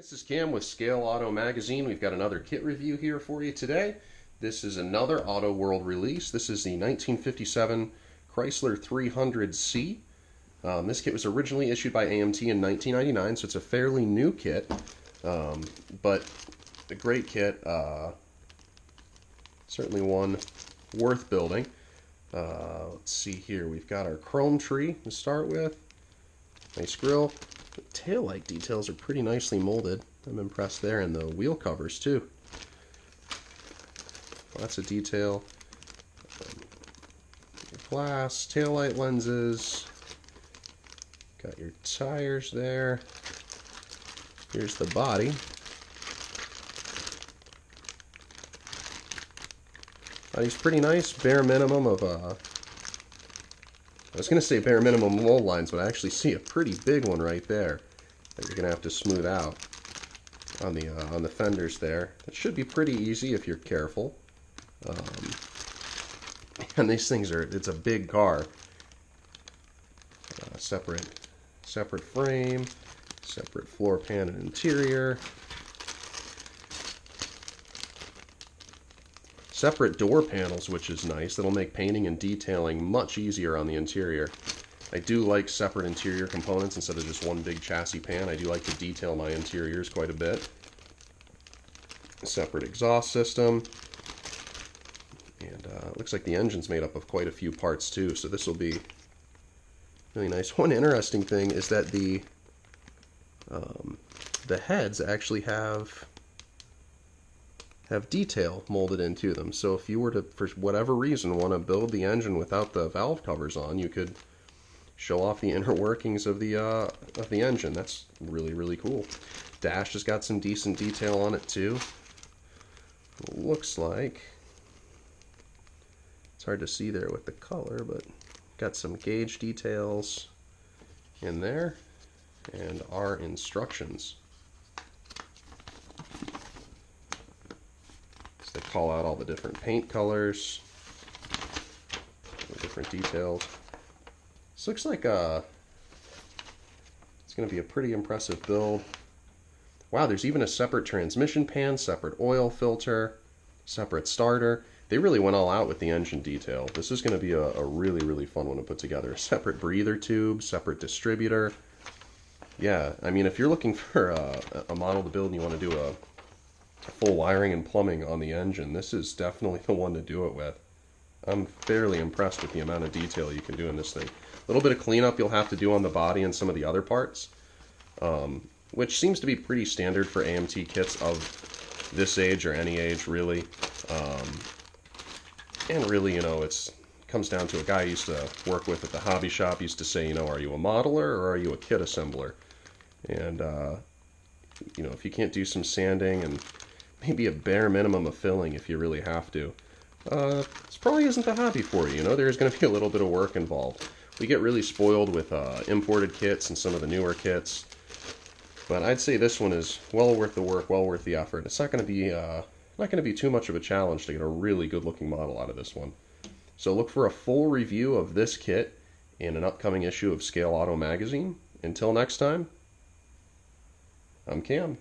This is Cam with Scale Auto Magazine. We've got another kit review here for you today. This is another Auto World release. This is the 1957 Chrysler 300C. This kit was originally issued by AMT in 1999, so it's a fairly new kit, but a great kit. Certainly one worth building. Let's see here. We've got our chrome tree to start with. Nice grille. The taillight details are pretty nicely molded. I'm impressed there, and the wheel covers too. Lots of detail. Your glass, taillight lenses. Got your tires there. Here's the body. Body's pretty nice. Bare minimum of I was going to say bare minimum mold lines, but I actually see a pretty big one right there that you're going to have to smooth out on the fenders there. It should be pretty easy if you're careful. And these things it's a big car. Separate frame, separate floor pan and interior. Separate door panels, which is nice. That'll make painting and detailing much easier on the interior. I do like separate interior components instead of just one big chassis pan. I do like to detail my interiors quite a bit. Separate exhaust system. And it looks like the engine's made up of quite a few parts too, so this will be really nice. One interesting thing is that the heads actually have detail molded into them. So if you were to, for whatever reason, want to build the engine without the valve covers on, you could show off the inner workings of the engine. That's really, really cool. Dash has got some decent detail on it too. Looks like, it's hard to see there with the color, but got some gauge details in there and our instructions. They call out all the different paint colors, the different details. This looks like it's going to be a pretty impressive build. Wow, there's even a separate transmission pan, separate oil filter, separate starter. They really went all out with the engine detail. This is going to be a really, really fun one to put together. A separate breather tube, separate distributor. Yeah, I mean, if you're looking for a model to build and you want to do a full wiring and plumbing on the engine, this is definitely the one to do it with. I'm fairly impressed with the amount of detail you can do in this thing. A little bit of cleanup you'll have to do on the body and some of the other parts, which seems to be pretty standard for AMT kits of this age or any age, really. And really, you know, it comes down to a guy I used to work with at the hobby shop used to say, you know, are you a modeler or are you a kit assembler? And you know, if you can't do some sanding and maybe a bare minimum of filling if you really have to, this probably isn't the hobby for you. You know, there's going to be a little bit of work involved. We get really spoiled with imported kits and some of the newer kits, but I'd say this one is well worth the work, well worth the effort. It's not going to be too much of a challenge to get a really good looking model out of this one. So look for a full review of this kit in an upcoming issue of Scale Auto Magazine. Until next time, I'm Cam.